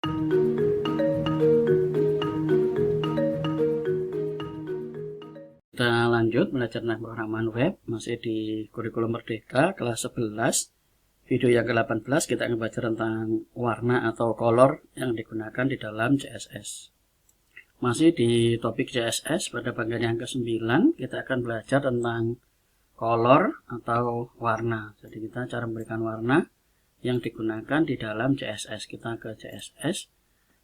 Kita lanjut belajar tentang pemrograman web, masih di kurikulum Merdeka kelas 11. Video yang ke-18 kita akan belajar tentang warna atau color yang digunakan di dalam CSS. Masih di topik CSS, pada bagian yang ke-9 kita akan belajar tentang color atau warna. Jadi kita cara memberikan warna yang digunakan di dalam CSS. Kita ke CSS,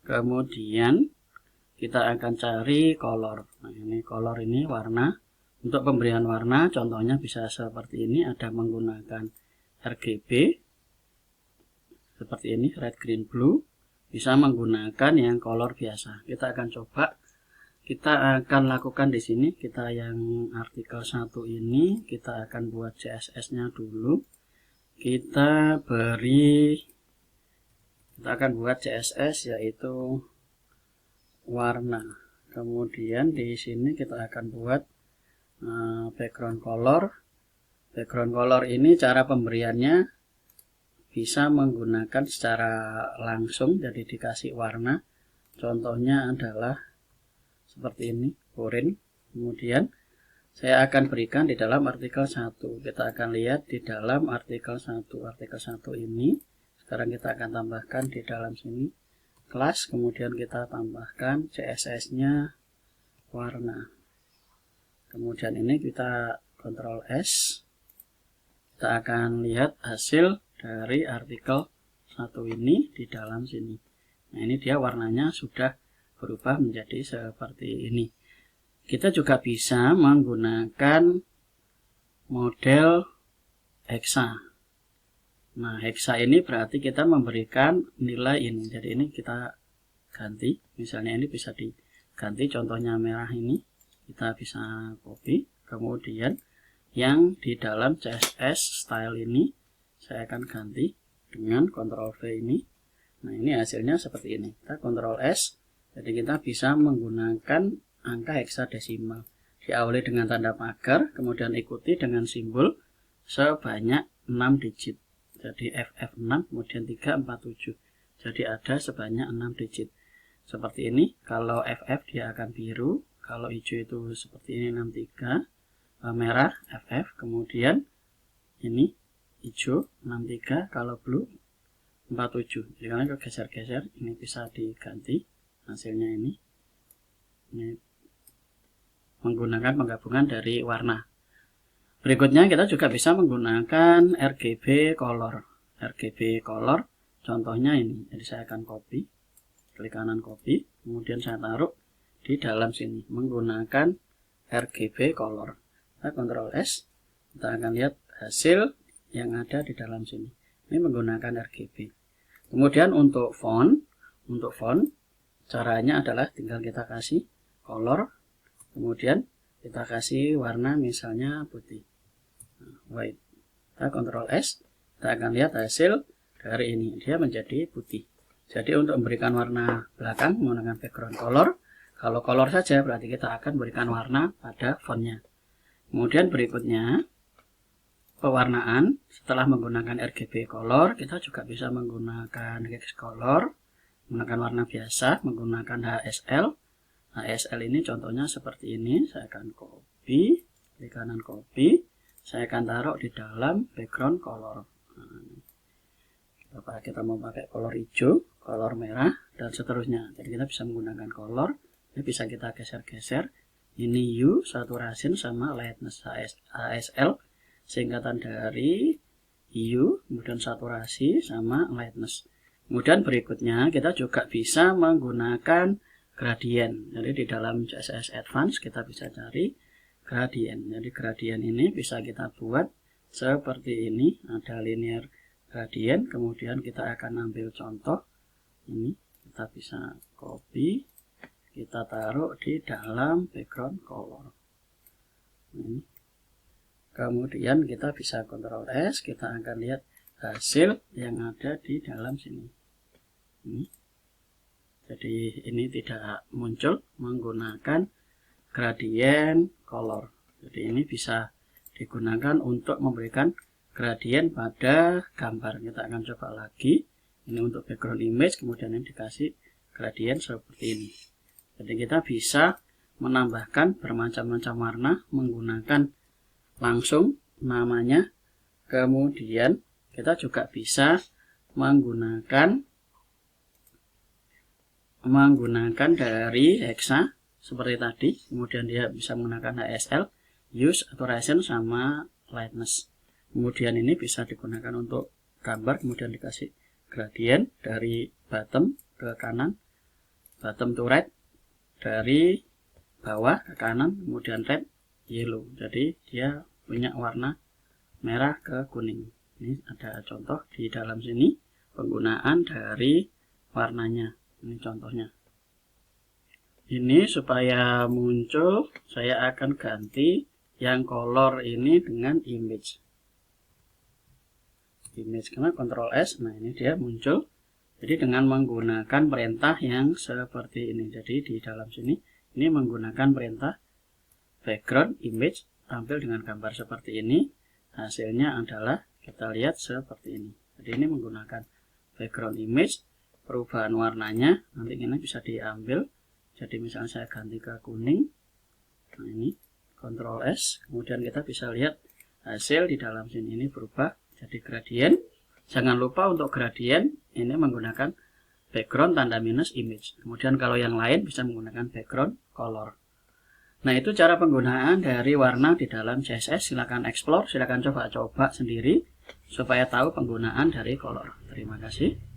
kemudian kita akan cari color. Nah, ini color, ini warna. Untuk pemberian warna contohnya bisa seperti ini, ada menggunakan RGB seperti ini, red, green, blue. Bisa menggunakan yang color biasa. Kita akan coba, kita akan lakukan di sini. Kita yang artikel 1 ini kita akan buat CSS-nya dulu. Kita akan buat CSS yaitu warna. Kemudian di sini kita akan buat background color. Background color ini cara pemberiannya bisa menggunakan secara langsung, jadi dikasih warna. Contohnya adalah seperti ini, orange. Kemudian saya akan berikan di dalam artikel 1. Kita akan lihat di dalam artikel 1. Artikel 1 ini sekarang kita akan tambahkan di dalam sini kelas, kemudian kita tambahkan CSS-nya warna. Kemudian ini kita Ctrl S. Kita akan lihat hasil dari artikel 1 ini di dalam sini. Nah, ini dia warnanya sudah berubah menjadi seperti ini. Kita juga bisa menggunakan model hexa. Nah, hexa ini berarti kita memberikan nilai ini. Jadi ini kita ganti. Misalnya ini bisa diganti, contohnya merah ini. Kita bisa copy. Kemudian yang di dalam CSS style ini saya akan ganti dengan Ctrl V ini. Nah, ini hasilnya seperti ini. Kita Ctrl S. Jadi kita bisa menggunakan angka heksadesimal. Diawali dengan tanda pagar, kemudian ikuti dengan simbol sebanyak 6 digit. Jadi FF6, kemudian 347. Jadi ada sebanyak 6 digit. Seperti ini. Kalau FF dia akan biru. Kalau hijau itu seperti ini 63. Merah FF. Kemudian ini hijau 63. Kalau blue 47. Jadi kalian geser-geser. Ini bisa diganti. Hasilnya ini. Ini menggunakan penggabungan dari warna. Berikutnya kita juga bisa menggunakan RGB color. RGB color contohnya ini. Jadi saya akan copy, klik kanan copy, kemudian saya taruh di dalam sini menggunakan RGB color. Kita Ctrl S, kita akan lihat hasil yang ada di dalam sini. Ini menggunakan RGB. Kemudian untuk font caranya adalah tinggal kita kasih color, kemudian kita kasih warna misalnya putih. White. Kita Ctrl S, kita akan lihat hasil dari ini, dia menjadi putih. Jadi untuk memberikan warna belakang menggunakan background color. Kalau color saja berarti kita akan berikan warna pada fontnya. Kemudian berikutnya pewarnaan. Setelah menggunakan RGB color, kita juga bisa menggunakan hex color, menggunakan warna biasa, menggunakan HSL. HSL ini contohnya seperti ini. Saya akan copy, klik kanan copy. Saya akan taruh di dalam background color. Nah, kita mau pakai color hijau, color merah, dan seterusnya. Jadi kita bisa menggunakan color. Ini bisa kita geser-geser. Ini hue, saturasi sama lightness. HSL singkatan dari hue, kemudian saturasi sama lightness. Kemudian berikutnya kita juga bisa menggunakan gradient. Jadi di dalam CSS Advanced kita bisa cari gradient. Jadi gradient ini bisa kita buat seperti ini. Ada linear gradient. Kemudian kita akan ambil contoh. Ini kita bisa copy. Kita taruh di dalam background color. Ini. Kemudian kita bisa Ctrl S. Kita akan lihat hasil yang ada di dalam sini. Ini. Jadi ini tidak muncul menggunakan gradient color. Jadi ini bisa digunakan untuk memberikan gradient pada gambar. Kita akan coba lagi. Ini untuk background image, kemudian ini dikasih gradient seperti ini. Jadi kita bisa menambahkan bermacam-macam warna menggunakan langsung namanya. Kemudian kita juga bisa menggunakan dari hexa seperti tadi. Kemudian dia bisa menggunakan HSL, use, saturation, sama lightness. Kemudian ini bisa digunakan untuk gambar, kemudian dikasih gradient dari bottom ke kanan, bottom to right, dari bawah ke kanan, kemudian red, yellow. Jadi dia punya warna merah ke kuning. Ini ada contoh di dalam sini penggunaan dari warnanya. Ini contohnya. Ini supaya muncul, saya akan ganti yang color ini dengan image. Image karena Ctrl S. Nah, ini dia muncul. Jadi dengan menggunakan perintah yang seperti ini. Jadi di dalam sini ini menggunakan perintah background image tampil dengan gambar seperti ini. Hasilnya adalah kita lihat seperti ini. Jadi ini menggunakan background image, perubahan warnanya nanti ini bisa diambil. Jadi misalnya saya ganti ke kuning. Nah, ini Ctrl S, kemudian kita bisa lihat hasil di dalam sini ini berubah jadi gradient. Jangan lupa untuk gradient ini menggunakan background tanda minus image. Kemudian kalau yang lain bisa menggunakan background color. Nah, itu cara penggunaan dari warna di dalam CSS. Silakan explore, silakan coba-coba sendiri supaya tahu penggunaan dari color. Terima kasih.